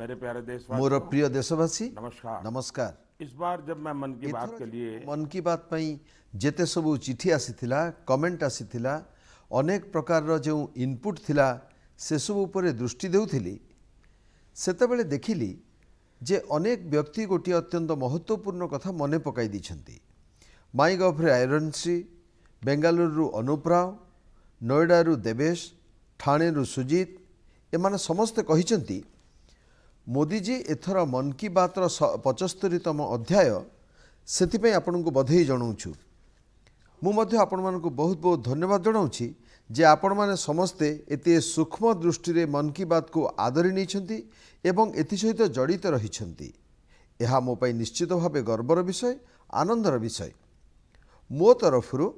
मेरे प्यारे मोर देशवासियों, प्रिय देशवासी नमस्कार। नमस्कार। इस बार जब मैं मन की बात के लिए मन की बात पई जेते सबू चिठी आसीथिला कमेंट आसीथिला अनेक प्रकार जो इनपुट थिला से सब उपरे दृष्टि देउथिली सेतेबेले देखिली जे अनेक व्यक्ति गोटे अत्यंत महत्वपूर्ण कथा मने पकाई दिछंती। माई गभरे आयरनश्री, बेंगालुरु अनुप राव, नोएडारू देवेश, ठाणेरू सुजीत एमाने समस्ते कहिचंती मोदीजी एथर मन की बातर 75तम अध्याय से आपण को बधाई जनाऊँ। मुझे आपण मानक बहुत बहुत धन्यवाद जनाऊँगी जे आपण माने समस्ते एते सूक्ष्म दृष्टि रे मन की बात को आदरी नहीं एवं एसहित जड़ित रही। यह मो पाई निश्चित भाव गर्वर विषय, आनंदर विषय। मो तरफरु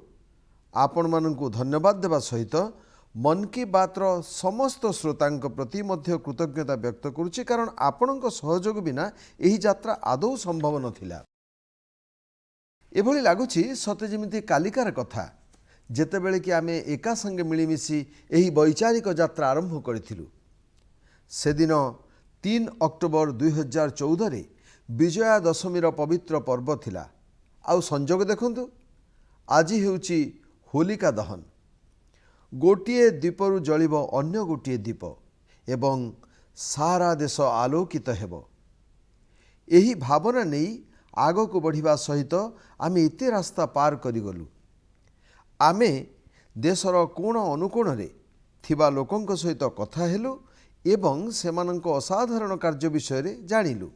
आपण मानक धन्यवाद देवा सहित मन की बात समस्त श्रोतांक प्रति मध्य कृतज्ञता व्यक्त करुच्ची, कारण आपणक सहयोग बिना यही यात्रा आदौ संभव नथिला। एभली लगुच सते जमिति कालिकार कथा जेतेबेले कि आमे एका संगे मिलीमिशी यही वैचारिक यात्रा आरंभ करिथिलु। सेदिन 3 अक्टोबर 2014 रे विजया दशमीर पवित्र पर्व थिला। आउ संजोग देखंतु आज हेउची होलिका दहन। गोटिए दीपरु जलिब अन्य गोटिए दीप एवं सारा देश आलोकित हेबो। एही भावना नहीं आग को बढ़िबा सहित आमे इते रास्ता पार करिगलु। आमे देशर कोण अनुकोण रे थिबा लोकंक सहित कथा हेलु एवं सेमानंक असाधारण कार्य विषय रे जानिलु।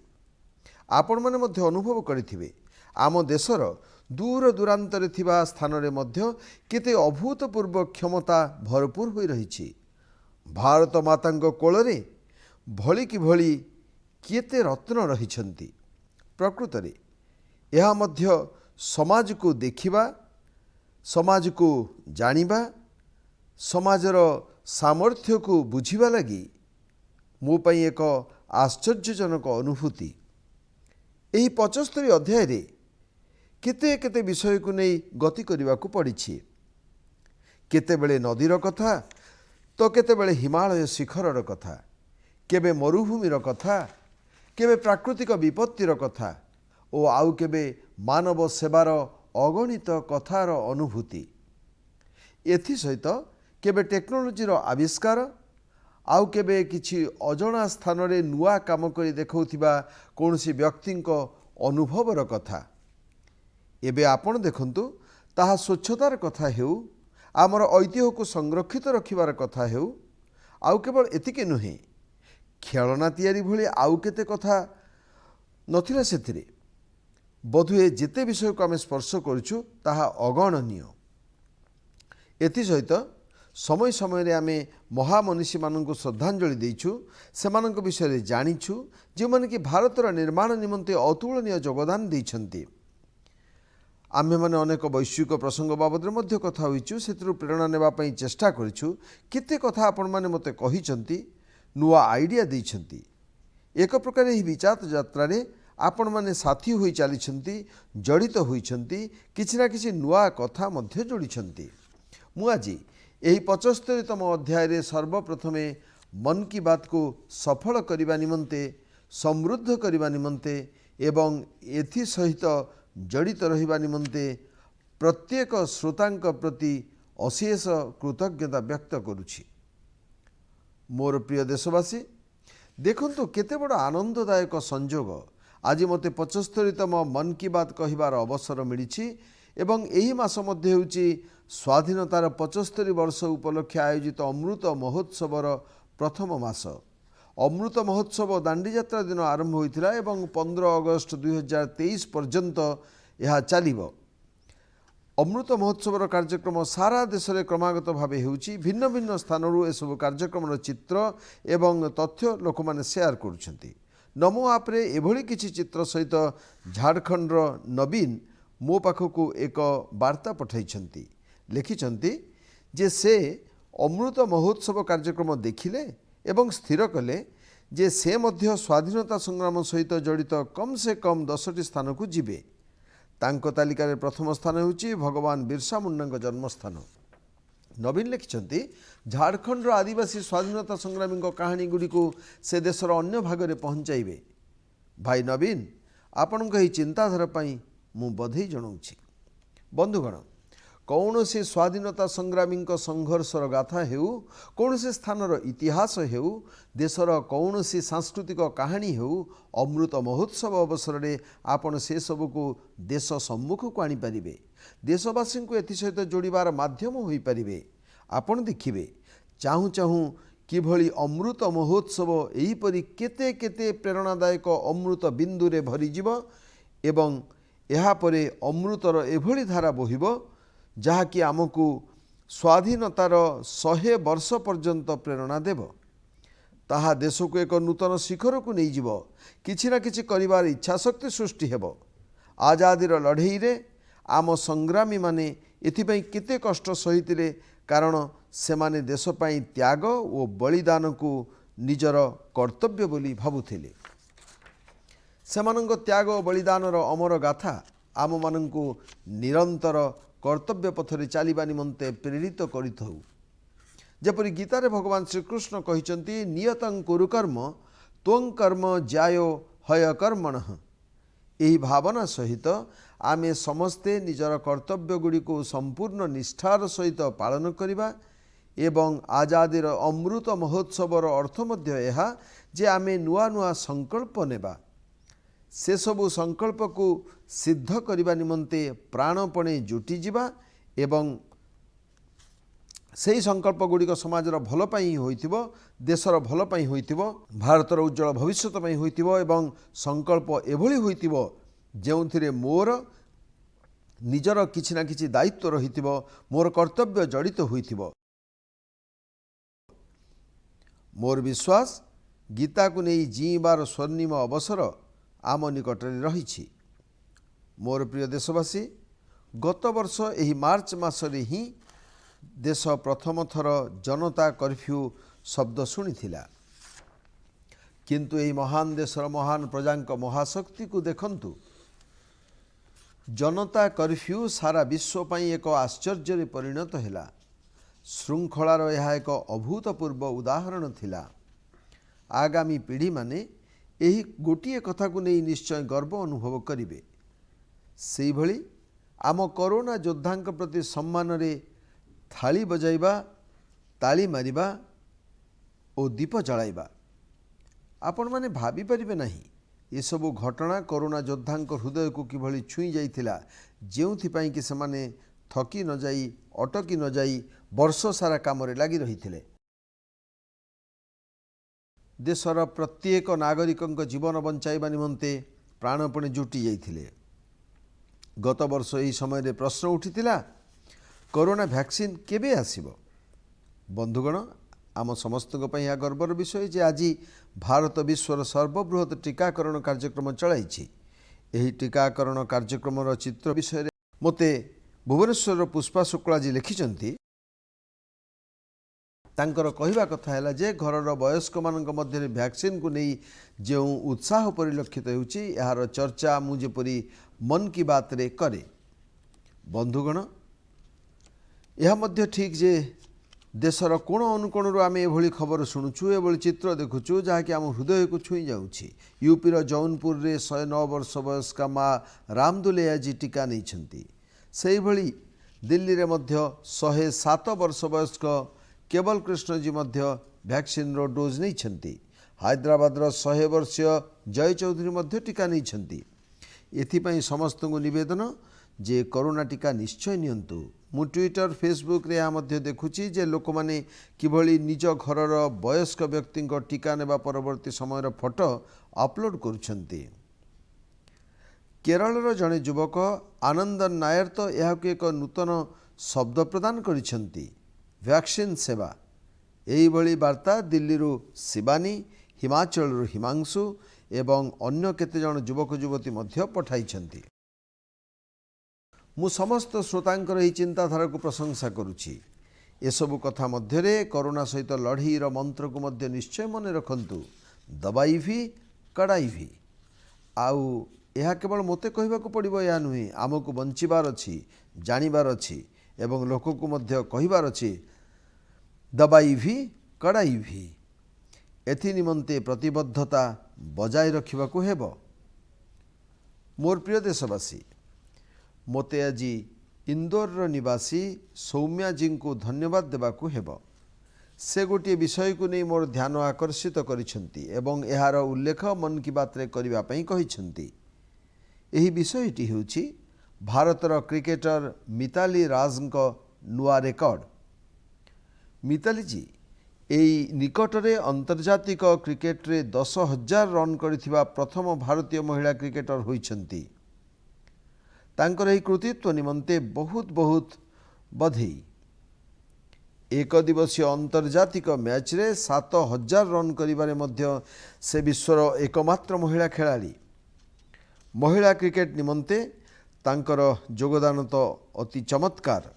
आपण माने मध्य अनुभव करिथिबे आम देशर दूर दूरांतरे थिबा स्थान रे मध्य केते अभूतपूर्व क्षमता भरपूर होई रहिछि। भारत मातांक कोଳରେ भଳି कि भଳି केते रत्न रहिछंती। प्रकृत रे यह मध्य समाज को देखिबा, समाज को जानिबा, समाजर सामर्थ्य को बुझिबा लगी मो पई एक आश्चर्यजनक अनुभूति। एही 75 अध्याय रे केते केते विषय को नहीं गति करने को पड़ी। केतेबेले नदीर कथा तो केतेबेले हिमालय शिखरर कथा, केबे मरुभूमिर कथा, केबे प्राकृतिक विपत्तिर कथा ओ आउ केबे मानव सेवार अगणित कथार अनुभूति। एथि सहित केबे टेक्नोलोजीर आविष्कार आउ केबे किछि अजणा स्थान रे नुआ काम करी देखौथिबा कोनोसी व्यक्तिंक अनुभवर कथा। एबे आपण देखंतु ताहा स्वच्छतार कथा हेउ, आमर ऐतिह्य को संरक्षित रखिबार कथा हेउ, आउ केवल एतिके नुहे खेलना तैयारी भली आउ केते कथा नथिला सेथिरे। बधुए जेते विषय को आम स्पर्श करूछु ताहा अगणनीय। एथि सहित समय समय रे आमे महामनीषी माननकु श्रद्धांजलि देइछु, सेमाननक विषय रे जानिछु जे माने कि भारतर निर्माण निमंते अतुलनीय योगदान दैछंती। आम्भे माने अनेक वैश्विक प्रसंग बाबद मध्य कथा होइछु, सेतिरु प्रेरणा नेबा पई चेष्टा करिछु। केते कथा आपण माने मते कहिचंती, नुआ आइडिया दैछंती। एक प्रकार एही विचार यात्रा रे आपण माने साथी होई चलीछंती, जड़ित होइछंती, किछि ना किछि नुआ कथा मध्य जोड़िछंती। मु आजि एही 75तम अध्याय रे सर्वप्रथमे मन की बात को सफल करिबा निमंते, समृद्ध करिबा निमंते एवं एथि सहित जड़ित रहिबा निमंते प्रत्येक श्रोतांक प्रति अशेष कृतज्ञता व्यक्त करुछि। मोर प्रिय देशवासी, देखंतु केते बड़ आनंददायक संजोग आज मते 75तम मन की बात कहिबार अवसर मिलिछि एवं एही मास मध्ये हेउछि स्वाधीनतार 75 वर्ष उपलक्षे आयोजित अमृत महोत्सवर प्रथम मास। अमृत महोत्सव दांडी यात्रा दिन आरंभ होइथिला एवं 15 अगस्त 2023 पर्यंत यह चलिबो। अमृत महोत्सवर कार्यक्रम सारा देश में क्रमागत भाव होउछि। भिन्न भिन्न स्थानरू एसबु कार्यक्रम चित्र एवं तथ्य लोक माने शेयर करुछंती। नमो आप रे एभली किछि चित्र सहित झारखंड नवीन मो पाखकू एक वार्ता पठाइछंती। लिखिछंती जे से अमृत महोत्सव कार्यक्रम देखिले एवं स्थिर कले जे से मध्य स्वाधीनता संग्राम सहित जड़ित कम से कम 10टी स्थान को जिबे। तांको तालिकार प्रथम स्थान होउछि भगवान बिरसा मुंडा जन्मस्थान। नवीन लिखिछंती झारखंडर आदिवासी स्वाधीनता संग्रामी कहानी गुड़ी को से देशर अन्य भागरे पहुँचाइबे। भाई नवीन आपण चिंताधारा पाई मु बधई जनाऊँगी। बंधुगण कौन से स्वाधीनता संग्रामी संघर्षर गाथा हेउ, कौन से स्थानर इतिहास हेउ, देशर कौन सी सांस्कृतिक कहानी हेउ, अमृत महोत्सव अवसर में आपण से सब को देश सम्मुख को आनीपारे, देशवासी को एसत जोड़ार माध्यम हो पारे। आपण देखिए चाहू चाहू किभली अमृत महोत्सव एहीपरि केते केते प्रेरणादायक अमृत बिंदुरे भरीजिव एवं यापरे अमृतर एभली धारा बहिब जहाँकि आमको स्वाधीनतार 100 वर्ष पर्यंत प्रेरणा देव। ताहा देश को एक नूतन शिखर को नहीं जीव, किछि ना किछि करिवार इच्छा शक्ति सृष्टि हेब। आजादीर लड़ई रे आम संग्रामी माने एथिपई केते कष्ट सहितिले, कारण सेमाने देश पई त्याग और बलिदान को निजर कर्तव्य बोली भाबुथिले। सेमानंग त्याग और बलिदानर अमर गाथा आम मानंकु निरंतर कर्तव्य पथरे चलिबा निमंते प्रेरित करिथौ। जेपरि गीतारे भगवान श्रीकृष्ण कहिचंती नियतं कुरु कर्म त्वं कर्म ज्यायो हय कर्मणः। एही भावना सहित आमे समस्ते निजर कर्तव्य गुड़ी को संपूर्ण निष्ठार सहित पालन करिबा एवं आजादीर अमृत महोत्सवर अर्थ मध्य एहा जे आमे नुआ नुआ संकल्प नेबा, से सबु संकल्प को सिद्ध करने निमंते प्राणपणे जुटी जिबा एवं सही संकल्प गुड़िक समाजर भल पाई होइथिबो, देशर भल पाई होइथिबो, भारतर उज्जवल भविष्यत पाई होइथिबो एवं संकल्प एभली होइथिबो जेउथिरे मोर निजर किछि ना किछि दायित्व रहिथिबो, मोर कर्तव्य जड़ित होइथिबो। मोर विश्वास गीता को नहीं जीवार स्वर्णिम अवसर आम निकटरे रही। मोर प्रिय देशवासी, गत वर्ष एही मार्च मासरे ही देश प्रथम थर जनता कर्फ्यू शब्द शुणिथिला, किंतु एही महान देशर महान प्रजांक महाशक्ति को देखंतु। जनता कर्फ्यू सारा विश्व पई एक आश्चर्य परिणत हैला। श्रृंखलार यह एक अभूतपूर्व उदाहरण थिला। आगामी पीढ़ी माने एही गोटिए कथा को नहीं निश्चय गर्व अनुभव करिवे। सेही भली आम कोरोना योद्धांक प्रति सम्मान रे थाली बजाइबा, ताली मारिबा और दीप जलाइबा। आपण माने भाबी परिबे नाही ये सबु घटना कोरोना योद्धांक हृदय को किभली छुई जाइथिला, जेउथिपाई कि सेमाने थकी न जाई, अटकी न जाई वर्ष सारा काम रे लागी रहिथिले। देशर प्रत्येक नागरिक जीवन बंचाइबा निमंते प्राणपणे जुटी जाइथिले। गत वर्ष यही समय रे प्रश्न उठिथिला, कोरोना वैक्सीन केबे आसीबो? बंधुगण, आम समस्त यह गर्वर विषय जे आज भारत विश्वर सर्वबृहत टीकाकरण कार्यक्रम चलाइछि। एही टीकाकरण कार्यक्रम चित्र विषय मते भुवनेश्वर पुष्पा शुक्ला जी लिखिचंती। तांकर कहवा कथा है जे घरर वयस्क मानक मध्य वैक्सीन को नहीं जो उत्साह परिलक्षित होउछि, यार चर्चा मु जेपरि मन की बात रे करे। बंधुगण, यह मध्य ठीक जे देशर कोण अनुकोणरू आम एभली खबर शुणुछु, एभली चित्र देखुछु जहाँकि आम हृदय को छुई जाउछि। यूपीर जौनपुर रे 109 वर्ष वयस्क माँ रामदुले आज टीका नहीं। से भली दिल्ली रे मध्य 107 वर्ष वयस्क केवल कृष्ण जी मध्य वैक्सीन रो डोज नहीं। हैदराबाद 100 वर्षीय जय चौधरी मध्य टीका नहीं। एथिपाई समस्त को निवेदन जे कोरोना टीका निश्चय नियंतु। मु ट्विटर फेसबुक रे या मध्य देखुची जे लोक माने किभली निज घरर वयस्क व्यक्ति टीका नेबा परवर्ती समय फोटो अपलोड करुछंती। केरलर जड़े युवक आनंदन नायर तो यह एक नूतन शब्द प्रदान करिछंती, वैक्सीन सेवा। यही भली वार्ता दिल्ली शिवानी, हिमाचल हिमांशु एवं अन्य केते जन युवक युवती मध्य पठाइछंती। मु समस्त श्रोतांकर यही चिंताधारा को प्रशंसा करुछि। एसबु कथा मध्य कोरोना सहित लड़ईर मंत्र को मध्य निश्चय मन रखंतु, दवाई भी कड़ाई भी। आउ यह केवल मते कहबा को पड़िबो या नुहे, आमको बंचिबार अछि, जानिबार अछि एवं लोक को मध्य कहिबार अछि दबाई भी कड़ाई भी एथि निमंते प्रतिबद्धता बजाय रखिबाकू हेबो। मोर प्रिय देशवासी, मोते आजी इंदोर निवासी सौम्या जी को धन्यवाद देबाकू हेबो। से गोटे विषय को नहीं मोर ध्यान आकर्षित करिसेंती एवं एहार उल्लेख मन की बात रे करिबा पई कहिसेंती। एही विषयटी हेउची भारतर क्रिकेटर मिताली राज नुआ रेकर्ड। मिताली जी एई निकटरे अंतर्जातिक क्रिकेट रे 10,000 रन करिथिबा प्रथम भारतीय महिला क्रिकेटर होइछंती। तांकर एही कृतित्व निमंते बहुत बहुत बधाई। एक दिवसीय अंतर्जातिक मैच रे 7,000 रन करिबारे मध्य से विश्वर एकमात्र महिला खेलाड़ी। महिला क्रिकेट निमंते तांकर योगदान तो अति चमत्कार।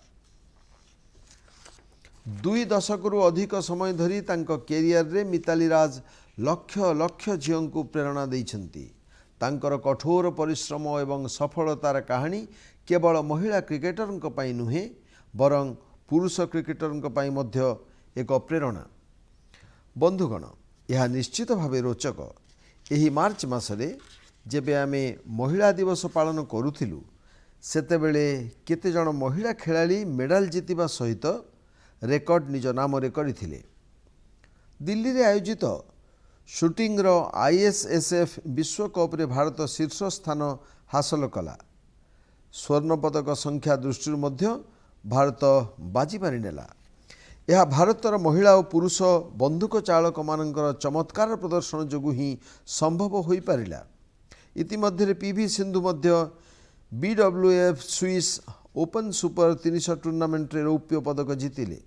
2 दशकरू अधिक समय धरी तांको कैरियर रे मिताली राज लक्ष लक्ष झीओं को प्रेरणा देइछंती। तांकर कठोर परिश्रम एवं सफलतार कहानी केवल महिला क्रिकेटर पई नुहे बरं पुरुष क्रिकेटर पई मध्य एक प्रेरणा। बंधुगण, यह निश्चित भाव रोचक। एही मार्च मासरे जेबे आमे महिला दिवस पालन करूथिलु सेतेबेले केते जण महिला खेलाड़ी मेडल जितिबा सहित रेकर्ड निज नाम करथिले। दिल्ली रे आयोजित शूटिंग रो ISSF विश्वकप रे भारत शीर्ष स्थान हासिल कला। स्वर्ण पदक संख्या दृष्टि मध्य भारत बाजी मारी नेला। यह भारतर महिला और पुरुष बंदूक चालक मानकर चमत्कार प्रदर्शन जोगु ही संभव हो पारिला। इतिमध्य PV सिंधु मध्य BWF Swiss open super 300 tournament रे रौप्य पदक जीतिले।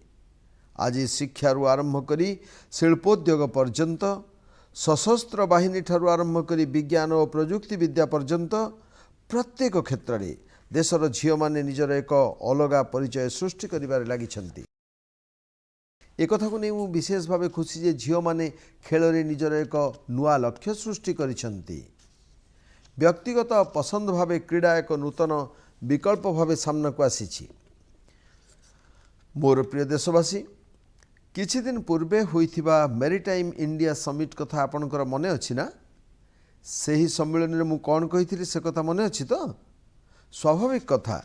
आज शिक्षारू आरंभ करी शिल्पोद्योग पर्यंत, सशस्त्र बाहिनी ठारू आरंभ करी विज्ञान और प्रजुक्ति विद्या पर्यंत प्रत्येक क्षेत्र में देशर झील माने निजर एक अलगा परिचय सृष्टि करिबारे लागिछंती। एक कथा को नहीं मु विशेष भाव खुशी जे झील माने खेल रे निजर एक नुआ लक्ष्य सृष्टि करिछंती। व्यक्तिगत पसंद भावे क्रीड़ा एक नूतन विकल्प भावे सामना को आसीछि। मोर प्रिय देशवासी, किछि दिन पूर्वे होइथिबा मेरीटाइम इंडिया समिट कथा आपनकर मने अछि ना? सेही सम्मेलन रे मु कोन कहिथिली से कथा मने अछि तो? स्वाभाविक कथा,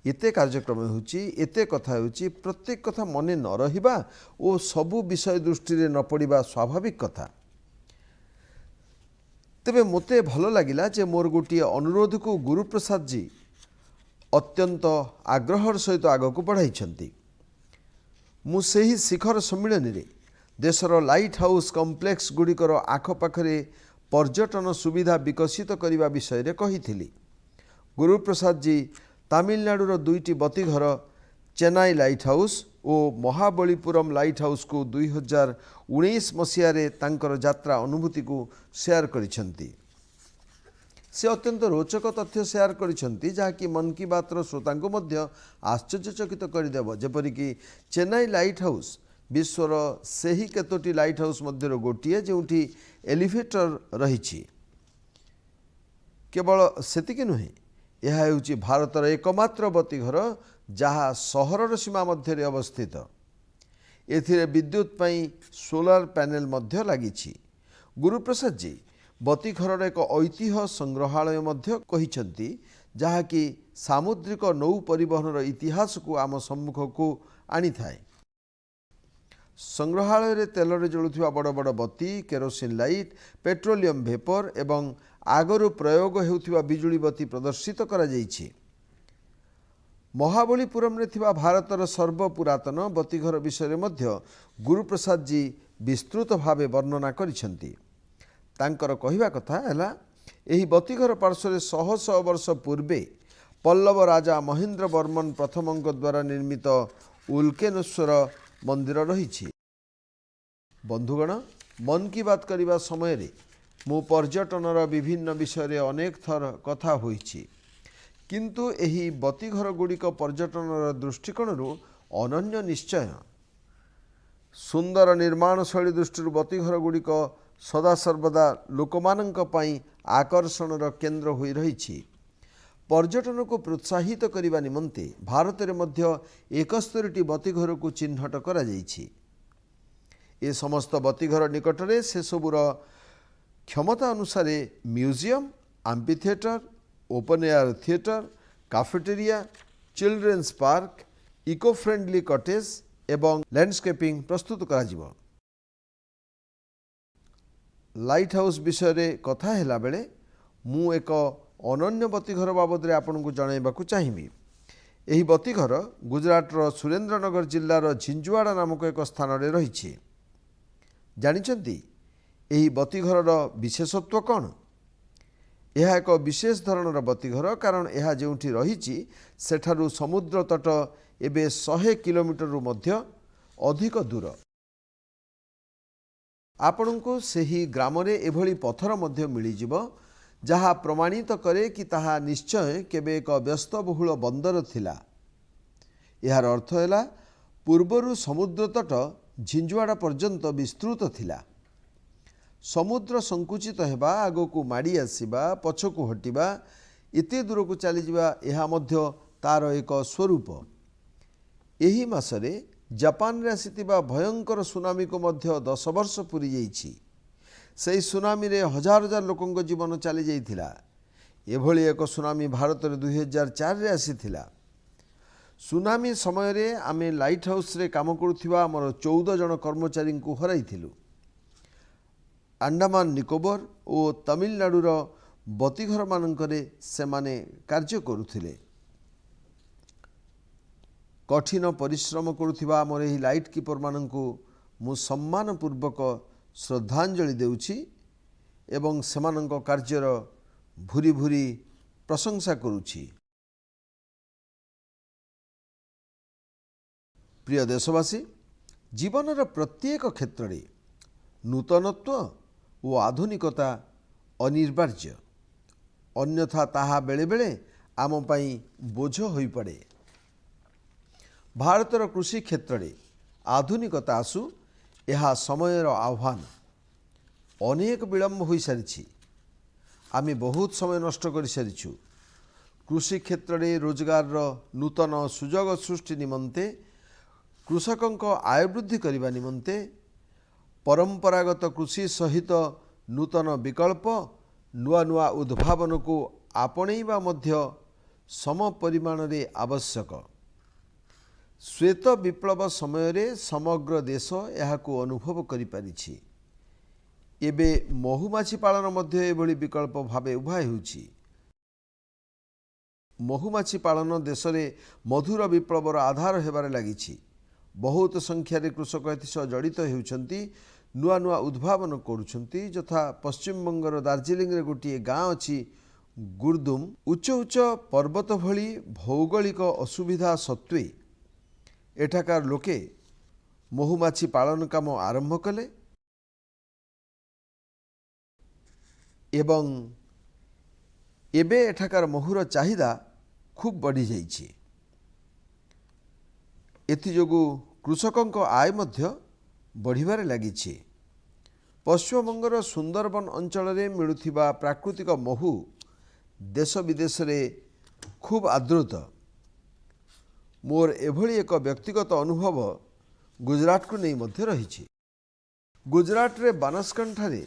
एते कार्यक्रम होउची, एते कथा होउची, प्रत्येक कथा मने न रहिबा ओ सबु विषय दृष्टि रे न पड़िबा स्वाभाविक कथा। तेबे मोते भलो लागिला जे मोर गोटी अनुरोध को गुरुप्रसाद जी अत्यंत आग्रहर सहित आगक बढ़ाई। मु सेही शिखर सम्मिलन रे देशर लाइट हाउस कम्प्लेक्स गुड़िकर आखपाखरे पर्यटन सुविधा विकसित करने विषय रे कहिथिली। गुरुप्रसाद जी तमिलनाडुर 2टी बतीघर चेन्नई लाइट हाउस और महाबलीपुरम लाइट हाउस को 2019 मसीह तांकर यात्रा अनुभूति को शेयर करिसेंती। से अत्यंत रोचक तथ्य शेयर करिसेंती जहाँकि मन की बात श्रोता को मध्य आश्चर्यचकित करदेव। जेपरिक चेन्नई लाइट हाउस विश्वर सही केतोटी लाइट हाउस मध्य गोटे जोटी एलिवेटर रही। केवल सेतिक नुहे, यह हेउची भारतर एकमात्र बतीघर जहाँ सहरर सीमा मध्य अवस्थित। एथिरे विद्युत पई सोलार पैनल मध्य लागिछि। गुरुप्रसाद जी बतीघर एक ऐतिह्य संग्रहालय मध्य कहिसेंती जहाँकि सामुद्रिक नौ परिवहन इतिहास को आम सम्मुख को आनी थाए। संग्रहालय रे तेल रे जलुथिबा बड़ बड़ बत्ती, केरोसिन लाइट, पेट्रोलियम भेपर एवं आगरु प्रयोग हेउथिबा बिजुली बत्ती प्रदर्शित करा जाइछि। महाबलीपुरम रे थिबा भारतर सर्वपुरातन बतीघर विषय मध्य गुरुप्रसाद जी विस्तृत भावे वर्णना करिसेंती। तांकर कहिबा कथा हैला, एही बतीघर पार्श्व शह शह वर्ष पूर्वे पल्लव राजा महेंद्र वर्मन प्रथम द्वारा निर्मित उल्केनेश्वर मंदिर रही। बंधुगण, मन की बात करने समय रे मु पर्यटनर विभिन्न विषय रे अनेक थर कथा होइछि, किंतु एही बतीघर गुड़िक पर्यटनर दृष्टिकोण अनन्य निश्चय। सुंदर निर्माण शैली दृष्टि बतीघर गुड़िक सदासर्वदा लोकमानंक पई आकर्षणर केन्द्र होई रहिछि। पर्यटन को प्रोत्साहित करने निमंते भारत में मध्य 71टी बतीघर को चिन्हट करा जाइछि। ए समस्त बतीघर निकटरे से सबुर क्षमता अनुसार museum, amphitheatre, open air theatre, cafeteria, children's park, eco friendly cottage एवं लैंडस्केपिंग प्रस्तुत करा। लाइट हाउस विषय रे कथा हैला बेले मु एक अनन्य बतीघर बाबद आपन को जनइबाकू चाहिबी। एही बतीघर गुजरातर सुरेंद्रनगर जिल्लार झिंझुवाड़ा नामक एक स्थान रे रहिछि। जानिछंती एही बतीघर विशेषत्व कौन? यह एक विशेष धरणर बतीघर, कारण यह जोठी रहिछि सेठारु समुद्र तट एबे 100 किलोमीटर रु मध्य अधिक दूर। आपण को सही ग्राम रे एभली पत्थर मध्य मिलिजिव जहा प्रमाणित करे कि ताहा निश्चय केबे एक व्यस्तबहुल बंदर थिला। यार अर्थ हैला पूर्वरु समुद्र तट झिंझुवाड़ा पर्यंत विस्तृत थिला। समुद्र संकुचित हेबा, आगो माड़ी आसिबा, पछकु हटिबा, एते दूर को चली जिबा एहा मध्य तार एक स्वरूप। एही मासरे जापान रे आसितिबा भयंकर सुनामी को मध्य 10 वर्ष पूरी जाइछि। सेही सुनामी रे हजार हजार लोकंक जीवन चली जाइथिला। एभली एक सुनामी भारत रे 2004 रे आसिथिला। सुनामी समय रे आमे लाइट हाउस रे काम करुथिबा हमर 14 जन कर्मचारी को हराइथिलु। अंडमान निकोबर और तमिलनाडुर बतीघर मानकरे से माने कार्य करुथिले। कठिन परिश्रम करुथिबा हमर एही लाइट कीपर माननकु मु सम्मान पूर्वक श्रद्धांजलि देउछि एवं सेमानंक कार्यर भूरी भूरी प्रशंसा करुछि। प्रिय देशवासी, जीवनर प्रत्येक क्षेत्र में नूतनत्व और आधुनिकता अनिवार्य, अन्यथा ताहा बेले बेले आम पाई बोझ होई पड़े। भारतर कृषि क्षेत्र में आधुनिकता आसु यह समयर आह्वान। अनेक विलंब हो सारी, आमे बहुत समय नष्ट कर सारिछु। कृषि क्षेत्र में रोजगार नूतन सुजोग सृष्टि निमंते, कृषकों आय वृद्धि करने निमंते, परंपरागत कृषि सहित नूतन विकल्प नुआ नुआ उद्भावन को आपणैबा मध्य सम परिमाण रे आवश्यक। श्वेत विप्लव समय रे समग्र देश यहाकू अनुभव करि पारिछि। एबे महुमाछी पालन मध्य एभली विकल्प भावे उभा हेउछि। महुमाछी पालन देश रे मधुर विप्लवर आधार हेबारे लागिछि। बहुत संख्यार कृषक एथिसह जड़ित हेउछन्ति, नुआ नुआ उद्भावन करुछन्ति। यथा पश्चिम बंगर दार्जिलिंग रे गोटे गाँ अछि गुरदुम। उच्च उच्च पर्वत भली भौगोलिक असुविधा सत्वे एठाकार लोके महुमाछी पालन काम आरंभ कले एवं एबे एठाकार महुर चाहिदा खूब बढ़ी जाइछि। एथिजोगु कृषकों आय मध्य बढ़िबारे लागिछि। पश्चिमबंगर सुंदरबन अंचल रे मिलुथिबा प्राकृतिक महु देश विदेश रे खूब आदृत। मोर एभली एक व्यक्तिगत अनुभव गुजरात को नहीं मध्य रहिछि। गुजरात रे बनासकांठा रे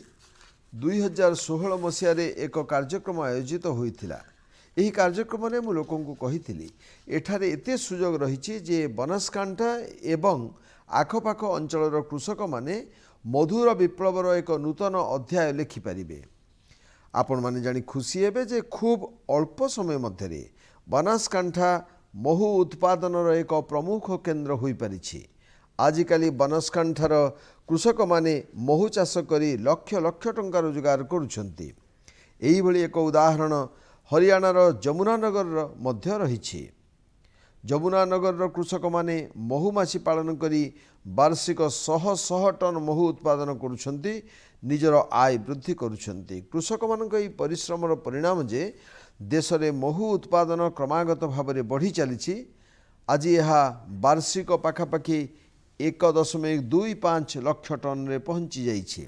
2016 मसीह रे एक कार्यक्रम आयोजित होइथिला। एही कार्यक्रम रे मु लोकन को कहिथिली एठारे एते सुजोग रहिछि जे बनासकांठा एवं आखपाख अंचलर कृषक माने मधुर विप्लवर एक नूतन अध्याय लिखिपारे। आपण माने जानी खुशी हेबे जे खूब अल्प समय मध्य बनासकांठा महु उत्पादनर एक प्रमुख केन्द्र होई पारिछि। आजिकाली बनासकांठार कृषक माने महु चाष करी लक्ष लक्ष टंका रोजगार करुछन्ति। एही भली एक उदाहरण हरियाणार जमुनानगर मध्य रहिछि। जमुनानगर कृषक माने महुमाछी पालन करी वार्षिक 100 टन महु उत्पादन करुछन्ति, निजर आय वृद्धि करुछन्ति। कृषक मानक एही परिश्रमर परिणाम जे देश में महु उत्पादन क्रमागत भाव में बढ़ी चली। आज यह वार्षिक पाखापाखि 1.25 लाख टन रे पहुँची जाइछि।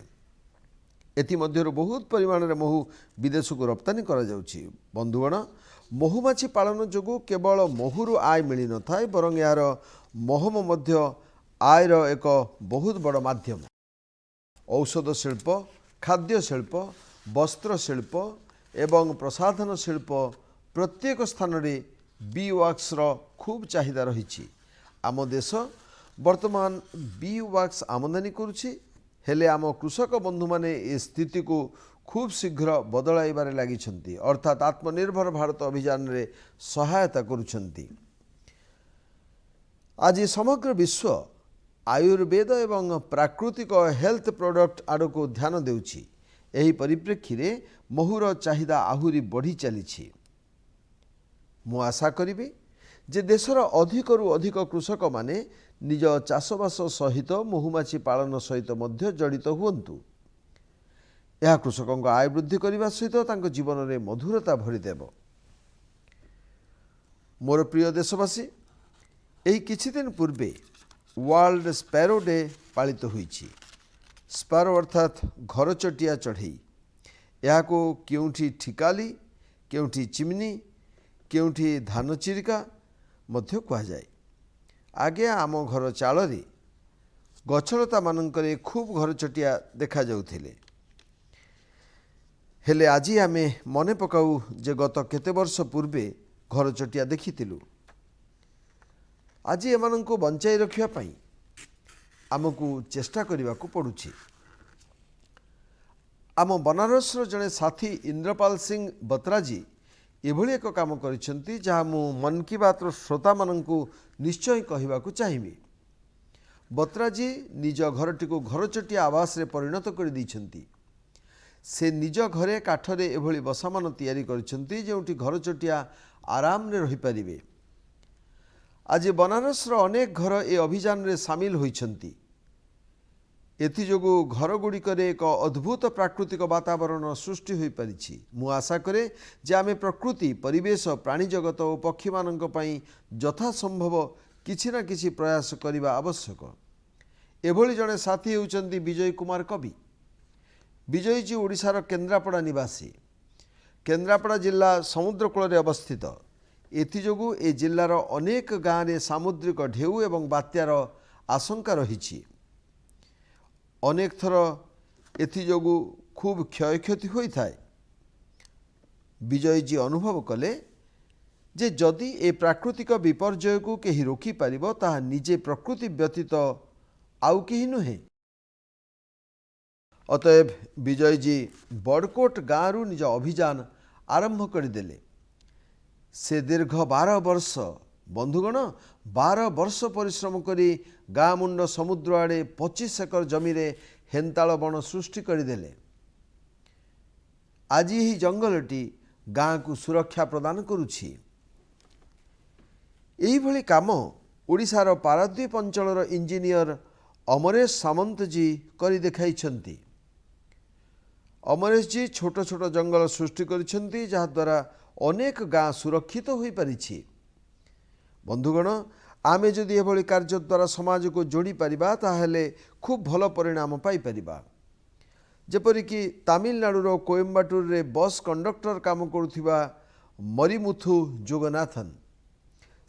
एथिमध्यरु बहुत परिमाण में महु विदेश को रप्तानी करा जाउछि। बंधुगण, महुमाछी पालन जोगु केवल महुरु आय मिली न थाए, बरং यार महम मध्य आयर एक बहुत बड़ माध्यम। औषध शिल्प, खाद्य शिल्प, वस्त्र शिल्प एवं प्रसाधन शिल्प प्रत्येक स्थान में बी वाक्सर खूब चाहिदा रही। आम देश वर्तमान बी वाक्स आमदानी करुछि, हेले आम कृषक बंधु माने ए स्थिति को खूब शीघ्र बदलाइबारे लागिछंती, अर्थात आत्मनिर्भर भारत अभियान रे सहायता करुछंती। आज समग्र विश्व आयुर्वेद एवं प्राकृतिक हेल्थ प्रोडक्ट आड़ को ध्यान देउछि। एही परिप्रेक्षी रे महूर चाहिदा आहुरी बढ़ी चली। मु आशा करिबी जे देशर अधिकरु अधिक कृषक माने निज चाषबास सहित महुमाछी पालन सहित मध्य जड़ित हुअन्तु। यह कृषकों आय वृद्धि करने सहित तांको जीवन में मधुरता भरीदेव। मोर प्रिय देशवासी, यही किछि दिन पूर्वे वर्ल्ड स्पैरो डे पालित होईछि। स्पैरो अर्थात घरचटिया चढ़ई। यह को केउठी ठिकाली, केउठी चिमनी, केउठी धान चिरिका मध्य कहा जाए। आगे आम घर चाल रे गछलता मानकरे खूब घरचटिया देखा जाउथिले, हेले आज आमे मने पकाऊ जे गत केते वर्ष पूर्वे घरचटिया देखिथिलु। आज एमानंको बंचाई रखिया पई आमको चेष्टा करने को पड़ुछि। आम बनारसर जड़े साथी इंद्रपाल सिंह बत्राजी एभली एक काम करिसेंती जहाँ मु मन की बात श्रोता मानंकु निश्चय कहवाकू चाहिबी। बत्राजी निज घरटी को घरचटिया आवास रे परिणत कर दैछंती। से निज घरे काठरे एभली बसामान तैयारी करिसेंती जेउठी घरचटिया आराम रे रहि परिबे। आज बनारसर अनेक घर ए अभियान रे सामिल होइछंती। एथिजोगु घरगुड़िकर एक अद्भुत प्राकृतिक वातावरण सृष्टि हो पारिछि। मु आशा करे जे आमे प्रकृति, परिवेश, प्राणी जगत और पक्षी मानक पई यथासंभव किछि ना किछि प्रयास करिबा आवश्यक। एभली जड़े साथी होउचंती विजय कुमार कवि। विजयजी ओडिशार केन्द्रापड़ा निवासी। केन्द्रापड़ा जिला समुद्रकूल अवस्थित। एथिजोगु ए जिल्लार अनेक गाँव में सामुद्रिक ढेउ एवं बात्यार आशंका रही। अनेक थर एथिजोगु खूब क्षयक्षति होता है। विजयजी अनुभव कले जे जदि ए प्राकृतिक विपर्यय को केही रोकी पारिबो ताहा निजे प्रकृति व्यतीत आउ केही नुहे। अतएव विजयजी बड़कोट गाँव निज अभियान आरंभ करदेले। से दीर्घ 12 वर्ष बंधुगण 12 वर्ष परिश्रम करी गाँ मुंड समुद्र आड़े 25 एकर जमी रे हेन्ताल बण सृष्टि करदेले। आज ही जंगलटी गाँ को सुरक्षा प्रदान करुछि। एही भली काम ओडिशार पारादीप अंचलर इंजीनियर अमरेश सामंत जी करी देखाइछंती। अमरेश जी छोट छोट जंगल सृष्टि करिछंती जहा द्वारा अनेक गाँ सुरक्षित हो पारिछि। बंधुगण, आमे जदि एभली कार्य द्वारा समाज को जोड़ी पारिबा ताहेले खूब भल परिणाम पाई परिबा। जेपरिकी तामिलनाडुर कोयम्बाटूर रे बस कंडक्टर काम करुथिबा मरीमुथु जोगनाथन।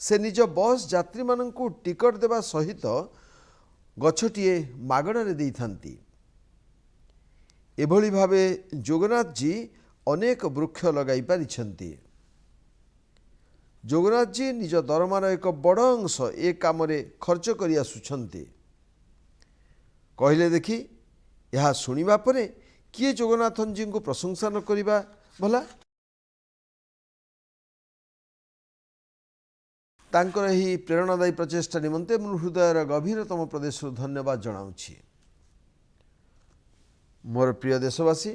से निज बस यात्री माननकु टिकट देवा सहित गछटिए मागणारे देइथांती। एभली भावे जोगनाथ जी अनेक वृक्ष लगाई पारिछंती। जोगनाथ जी निज दरमार एक बड़ अंश ए काम रे खर्च करि आसुछंती। कहले देखी, यह सुनिबा परे किए जोगनाथन जी को प्रशंसा न करिबा भला। तांकर ही प्रेरणादायी प्रचेष्टा निमंते मु हृदयर गभीरतम प्रदेश धन्यवाद जनाउछि। मोर प्रिय देशवासी,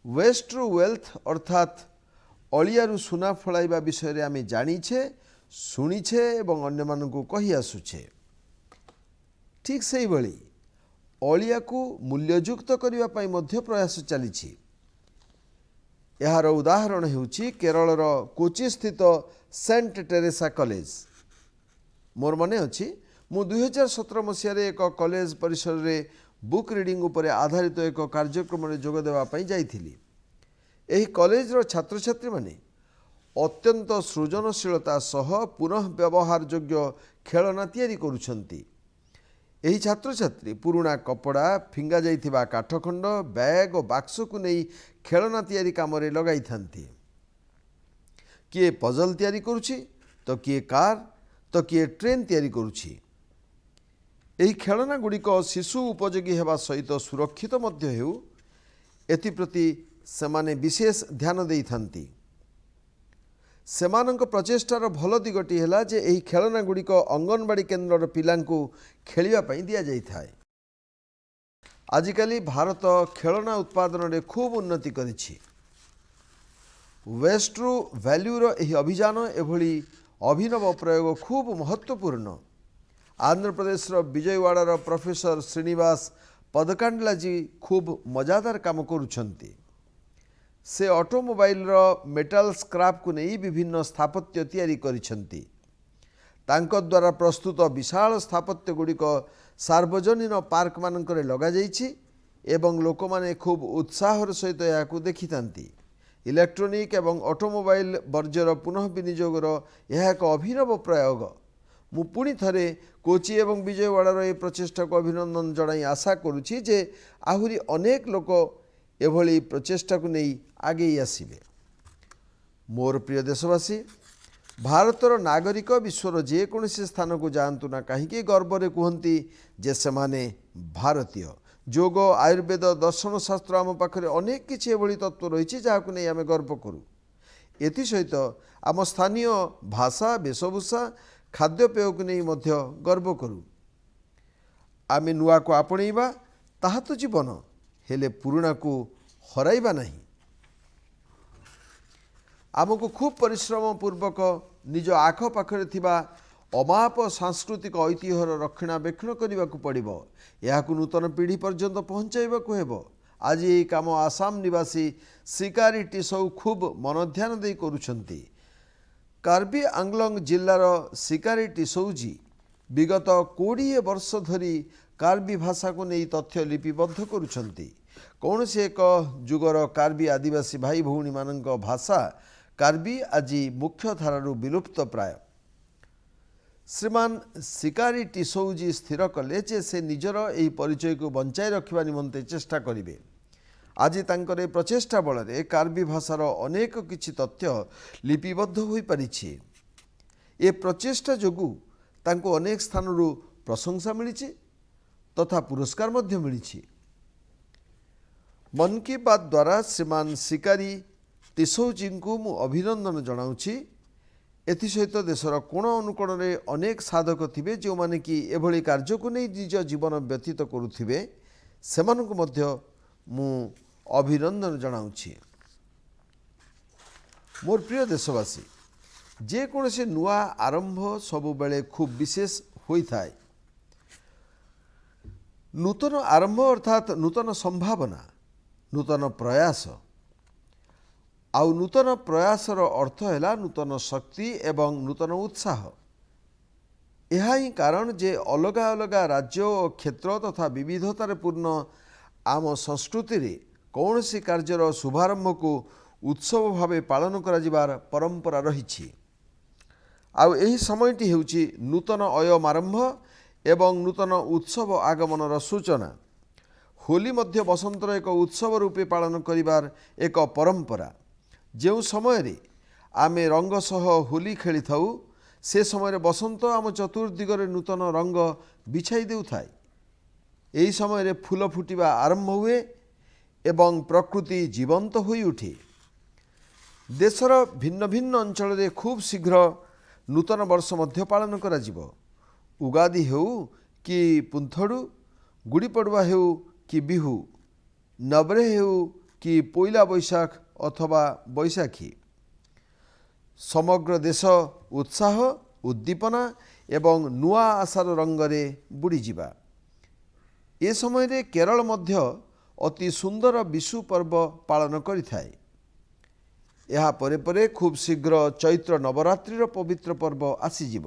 वेस्ट टू वेल्थ अर्थात अलियारू सुना फलाइबा विषय रे आमे जानिछे, शुणिछे एवं अन्य मानकु कहि आसुछे। ठीक सेही भली अलिया को मूल्ययुक्त करबा पई मध्य प्रयास चलिछि। यार उदाहरण हेउछि केरलर कोची स्थित सेंट टेरेसा कॉलेज। मोर मने अछि मु 2017 मसीह रे एक कॉलेज परिसर रे बुक रीडिंग उपरे आधारित एक कार्यक्रम रे जोग देवा पई जाइथिली। एही कॉलेज रो छात्र छात्री माने अत्यंत सृजनशीलता सह पुनः व्यवहार योग्य खेलना तैयारी करुछंती। ଏହି ଛାତ୍ରଛାତ୍ରୀ ପୁରୁଣା କପଡ଼ା ଫିଙ୍ଗା ଯାଇଥିବା କାଠଖଣ୍ଡ ବ୍ୟାଗ୍ ଓ ବାକ୍ସକୁ ନେଇ ଖେଳନା ତିଆରି କାମରେ ଲଗାଇଥାନ୍ତି। କିଏ ପଜଲ୍ ତିଆରି କରୁଛି ତ କିଏ କାର୍ ତ କିଏ ଟ୍ରେନ୍ ତିଆରି କରୁଛି। ଏହି ଖେଳନା ଗୁଡ଼ିକ ଶିଶୁ ଉପଯୋଗୀ ହେବା ସହିତ ସୁରକ୍ଷିତ ମଧ୍ୟ ହେଉ ଏଥିପ୍ରତି ସେମାନେ ବିଶେଷ ଧ୍ୟାନ ଦେଇଥାନ୍ତି। ସେମାନଙ୍କ ପ୍ରଚେଷ୍ଟାର ଭଲ ଦିଗଟି ହେଲା ଯେ ଏହି ଖେଳନା ଗୁଡ଼ିକ ଅଙ୍ଗନବାଡ଼ି କେନ୍ଦ୍ରର ପିଲାଙ୍କୁ ଖେଳିବା ପାଇଁ ଦିଆଯାଇଥାଏ। ଆଜିକାଲି ଭାରତ ଖେଳନା ଉତ୍ପାଦନରେ ଖୁବ୍ ଉନ୍ନତି କରିଛି। ୱେଷ୍ଟରୁ ଭ୍ୟାଲ୍ୟୁର ଏହି ଅଭିଯାନ ଏଭଳି ଅଭିନବ ପ୍ରୟୋଗ ଖୁବ୍ ମହତ୍ତ୍ୱପୂର୍ଣ୍ଣ। ଆନ୍ଧ୍ରପ୍ରଦେଶର ବିଜୟୱାଡ଼ାର ପ୍ରଫେସର ଶ୍ରୀନିବାସ ପଦକାଣ୍ଡଲାଜୀ ଖୁବ୍ ମଜାଦାର କାମ କରୁଛନ୍ତି। ସେ ଅଟୋମୋବାଇଲର ମେଟାଲ ସ୍କ୍ରାପ୍କୁ ନେଇ ବିଭିନ୍ନ ସ୍ଥାପତ୍ୟ ତିଆରି କରିଛନ୍ତି। ତାଙ୍କ ଦ୍ୱାରା ପ୍ରସ୍ତୁତ ବିଶାଳ ସ୍ଥାପତ୍ୟ ଗୁଡ଼ିକ ସାର୍ବଜନୀନ ପାର୍କମାନଙ୍କରେ ଲଗାଯାଇଛି ଏବଂ ଲୋକମାନେ ଖୁବ୍ ଉତ୍ସାହର ସହିତ ଏହାକୁ ଦେଖିଥାନ୍ତି। ଇଲେକ୍ଟ୍ରୋନିକ୍ ଏବଂ ଅଟୋମୋବାଇଲ ବର୍ଜ୍ୟର ପୁନଃ ବିନିଯୋଗର ଏହା ଏକ ଅଭିନବ ପ୍ରୟୋଗ। ମୁଁ ପୁଣି ଥରେ କୋଚି ଏବଂ ବିଜୟୱାଡ଼ାର ଏହି ପ୍ରଚେଷ୍ଟାକୁ ଅଭିନନ୍ଦନ ଜଣାଇ ଆଶା କରୁଛି ଯେ ଆହୁରି ଅନେକ ଲୋକ ଏଭଳି ପ୍ରଚେଷ୍ଟାକୁ ନେଇ ଆଗେଇ ଆସିବେ। ମୋର ପ୍ରିୟ ଦେଶବାସୀ, ଭାରତର ନାଗରିକ ବିଶ୍ୱର ଯେକୌଣସି ସ୍ଥାନକୁ ଯାଆନ୍ତୁ ନା କାହିଁକି ଗର୍ବରେ କୁହନ୍ତି ଯେ ସେମାନେ ଭାରତୀୟ। ଯୋଗ, ଆୟୁର୍ବେଦ, ଦର୍ଶନ ଶାସ୍ତ୍ର ଆମ ପାଖରେ ଅନେକ କିଛି ଏଭଳି ତତ୍ତ୍ୱ ରହିଛି ଯାହାକୁ ନେଇ ଆମେ ଗର୍ବ କରୁ। ଏଥିସହିତ ଆମ ସ୍ଥାନୀୟ ଭାଷା, ବେଶଭୂଷା, ଖାଦ୍ୟପେୟକୁ ନେଇ ମଧ୍ୟ ଗର୍ବ କରୁ। ଆମେ ନୂଆକୁ ଆପଣେଇବା ତାହା ତ ଜୀବନ, ହେଲେ ପୁରୁଣାକୁ ହରାଇବା ନାହିଁ। ଆମକୁ ଖୁବ୍ ପରିଶ୍ରମ ପୂର୍ବକ ନିଜ ଆଖପାଖରେ ଥିବା ଅମାପ ସାଂସ୍କୃତିକ ଐତିହ୍ୟର ରକ୍ଷଣାବେକ୍ଷଣ କରିବାକୁ ପଡ଼ିବ। ଏହାକୁ ନୂତନ ପିଢ଼ି ପର୍ଯ୍ୟନ୍ତ ପହଞ୍ଚାଇବାକୁ ହେବ। ଆଜି ଏହି କାମ ଆସାମ ନିବାସୀ ଶିକାରୀ ଟିସୌ ଖୁବ୍ ମନଧ୍ୟାନ ଦେଇ କରୁଛନ୍ତି। କାର୍ବି ଆଂଲଙ୍ଗ ଜିଲ୍ଲାର ଶିକାରୀ ଟିସୌଜୀ ବିଗତ 20 ବର୍ଷ ଧରି କାର୍ବି ଭାଷାକୁ ନେଇ ତଥ୍ୟ ଲିପିବଦ୍ଧ କରୁଛନ୍ତି। କୌଣସି ଏକ ଯୁଗର କାର୍ବି ଆଦିବାସୀ ଭାଇ ଭଉଣୀମାନଙ୍କ ଭାଷା କାର୍ବି ଆଜି ମୁଖ୍ୟଧାରାରୁ ବିଲୁପ୍ତ ପ୍ରାୟ। ଶ୍ରୀମାନ ଶିକାରୀ ଟିସୌଜୀ ସ୍ଥିର କଲେ ଯେ ସେ ନିଜର ଏହି ପରିଚୟକୁ ବଞ୍ଚାଇ ରଖିବା ନିମନ୍ତେ ଚେଷ୍ଟା କରିବେ। ଆଜି ତାଙ୍କର ଏ ପ୍ରଚେଷ୍ଟା ବଳରେ କାର୍ବି ଭାଷାର ଅନେକ କିଛି ତଥ୍ୟ ଲିପିବଦ୍ଧ ହୋଇପାରିଛି। ଏ ପ୍ରଚେଷ୍ଟା ଯୋଗୁଁ ତାଙ୍କୁ ଅନେକ ସ୍ଥାନରୁ ପ୍ରଶଂସା ମିଳିଛି ତଥା ପୁରସ୍କାର ମଧ୍ୟ ମିଳିଛି। ମନ୍ କି ବାତ୍ ଦ୍ୱାରା ଶ୍ରୀମାନ ଶିକାରୀ ଟିସୌଜୀଙ୍କୁ ମୁଁ ଅଭିନନ୍ଦନ ଜଣାଉଛି। ଏଥିସହିତ ଦେଶର କୋଣ ଅନୁକୋଣରେ ଅନେକ ସାଧକ ଥିବେ ଯେଉଁମାନେ କି ଏଭଳି କାର୍ଯ୍ୟକୁ ନେଇ ନିଜ ଜୀବନ ବ୍ୟତୀତ କରୁଥିବେ। ସେମାନଙ୍କୁ ମଧ୍ୟ ମୁଁ ଅଭିନନ୍ଦନ ଜଣାଉଛି। ମୋର ପ୍ରିୟ ଦେଶବାସୀ, ଯେକୌଣସି ନୂଆ ଆରମ୍ଭ ସବୁବେଳେ ଖୁବ୍ ବିଶେଷ ହୋଇଥାଏ। ନୂତନ ଆରମ୍ଭ ଅର୍ଥାତ୍ ନୂତନ ସମ୍ଭାବନା, ନୂତନ ପ୍ରୟାସ। ଆଉ ନୂତନ ପ୍ରୟାସର ଅର୍ଥ ହେଲା ନୂତନ ଶକ୍ତି ଏବଂ ନୂତନ ଉତ୍ସାହ। ଏହା ହିଁ କାରଣ ଯେ ଅଲଗା ଅଲଗା ରାଜ୍ୟ ଓ କ୍ଷେତ୍ର ତଥା ବିବିଧତାରେ ପୂର୍ଣ୍ଣ ଆମ ସଂସ୍କୃତିରେ କୌଣସି କାର୍ଯ୍ୟର ଶୁଭାରମ୍ଭକୁ ଉତ୍ସବ ଭାବେ ପାଳନ କରାଯିବାର ପରମ୍ପରା ରହିଛି। ଆଉ ଏହି ସମୟଟି ହେଉଛି ନୂତନ ଅୟମାରମ୍ଭ ଏବଂ ନୂତନ ଉତ୍ସବ ଆଗମନର ସୂଚନା। ହୋଲି ମଧ୍ୟ ବସନ୍ତର ଏକ ଉତ୍ସବ ରୂପେ ପାଳନ କରିବାର ଏକ ପରମ୍ପରା। ଯେଉଁ ସମୟରେ ଆମେ ରଙ୍ଗ ସହ ହୋଲି ଖେଳିଥାଉ ସେ ସମୟରେ ବସନ୍ତ ଆମ ଚତୁର୍ଦିଗରେ ନୂତନ ରଙ୍ଗ ବିଛାଇ ଦେଉଥାଏ। ଏହି ସମୟରେ ଫୁଲ ଫୁଟିବା ଆରମ୍ଭ ହୁଏ ଏବଂ ପ୍ରକୃତି ଜୀବନ୍ତ ହୋଇଉଠେ। ଦେଶର ଭିନ୍ନ ଭିନ୍ନ ଅଞ୍ଚଳରେ ଖୁବ୍ ଶୀଘ୍ର ନୂତନ ବର୍ଷ ମଧ୍ୟ ପାଳନ କରାଯିବ। ଉଗାଦି ହେଉ କି ପୁନ୍ଥଡ଼ୁ, ଗୁଡ଼ିପଡ଼ୱା ହେଉ କି ବିହୁ, ନବରେହ ହେଉ କି ପୋଇଲା ବୈଶାଖ ଅଥବା ବୈଶାଖୀ, ସମଗ୍ର ଦେଶ ଉତ୍ସାହ, ଉଦ୍ଦୀପନା ଏବଂ ନୂଆ ଆଶାର ରଙ୍ଗରେ ବୁଡ଼ିଯିବା। ଏ ସମୟରେ କେରଳ ମଧ୍ୟ ଅତି ସୁନ୍ଦର ବିଶୁ ପର୍ବ ପାଳନ କରିଥାଏ। ଏହା ପରେ ପରେ ଖୁବ୍ ଶୀଘ୍ର ଚୈତ୍ର ନବରାତ୍ରିର ପବିତ୍ର ପର୍ବ ଆସିଯିବ।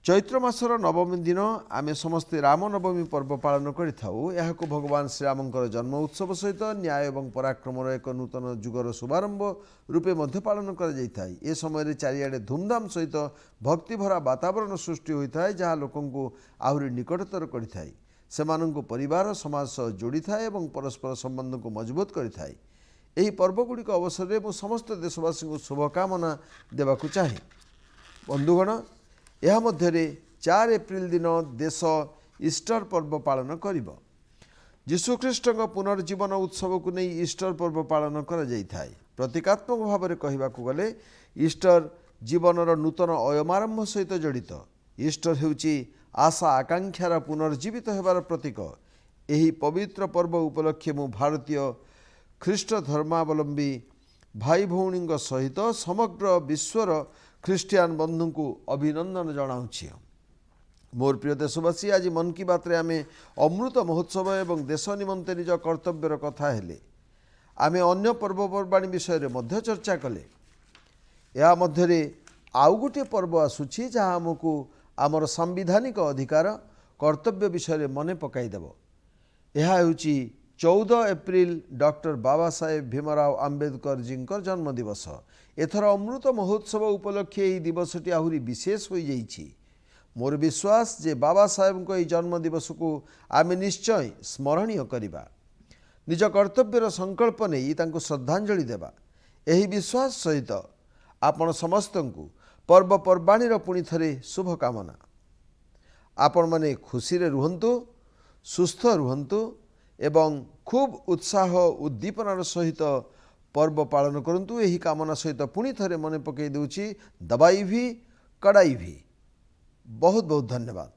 चैत्र मासर नवमी दिन आमे समस्ते रामनवमी पर्व पालन करिथाउ। एहाको भगवान श्रीरामंकर जन्म उत्सव सहित न्याय एवं पराक्रमर एक नूतन जुगर शुभारंभ रूपे मध्य पालन कर जाइथाय। ए समय चारिआडे धूमधाम सहित भक्तिभरा वातावरण सृष्टि होइथाय, जहाँ लोकंकु आहुरी निकटतर करिथाय, सेमानंकु परिवार समाज सह जोड़िथाय एवं परस्पर संबंध को मजबूत करिथाय। एही पर्वगुड़िक अवसर में समस्त देशवासी को शुभकामना देवाकू चाहे। बंधुगण, यह मध्यरे 4 एप्रिल दिन देश ईस्टर पर्व पालन करिबो। यीशुख्रीष्ट पुनर्जीवन उत्सव को नहीं ईस्टर पर्व पालन करा जाइथाय। प्रतीकात्मक भाव में कहबाकू गले ईस्टर जीवनर नूतन अयमारंभ सहित जड़ित। ईस्टर हेउची आशा आकांक्षार पुनर्जीवित हेबार प्रतीक। एही पवित्र पर्व उपलक्षे मु भारतीय ख्रीष्ट धर्मावलंबी भाई भौणी सहित समग्र विश्वर ख्रीस्टियान बंधु को अभिनंदन जनाऊँगी। मोर प्रिय देशवासी, आज मन की बात रे आमे अमृत महोत्सव एवं देश निमंते निज कर्तव्यर कथा हेले। आमे अन्य पर्वपर्वाणी विषय रे मध्य चर्चा कले। या मध्यरे आउ गोटे पर्व आसुछि जहाँ आमको आमर संविधानिक अधिकार कर्तव्य विषय रे मने पकाइदेव। यह हेउछि 14 एप्रिल डॉक्टर बाबा साहेब भीमराव आंबेडकर जी जन्म दिवस। एथर अमृत महोत्सव उपलक्षे यह दिवसटी आहुरी विशेष हो जाइछि। मोर विश्वास जे बाबा साहेब को जन्म दिवस को आमे निश्चय स्मरणीय करिबा, निज कर्तव्यर संकल्प नहीं तांको श्रद्धांजलि देबा। एही विश्वास सहित आपण समस्त को पर्वपर्वाणीर पुणी थरे शुभकामना। आपण माने खुशी रे रुहंतु, सुस्थ रुहंतु एवं खूब उत्साह उद्दीपनार सहित पर्व पालन करंतु। यही कामना सहित पुणी थरे मने पकई देउछि दबाई भी कड़ाई भी। बहुत बहुत धन्यवाद।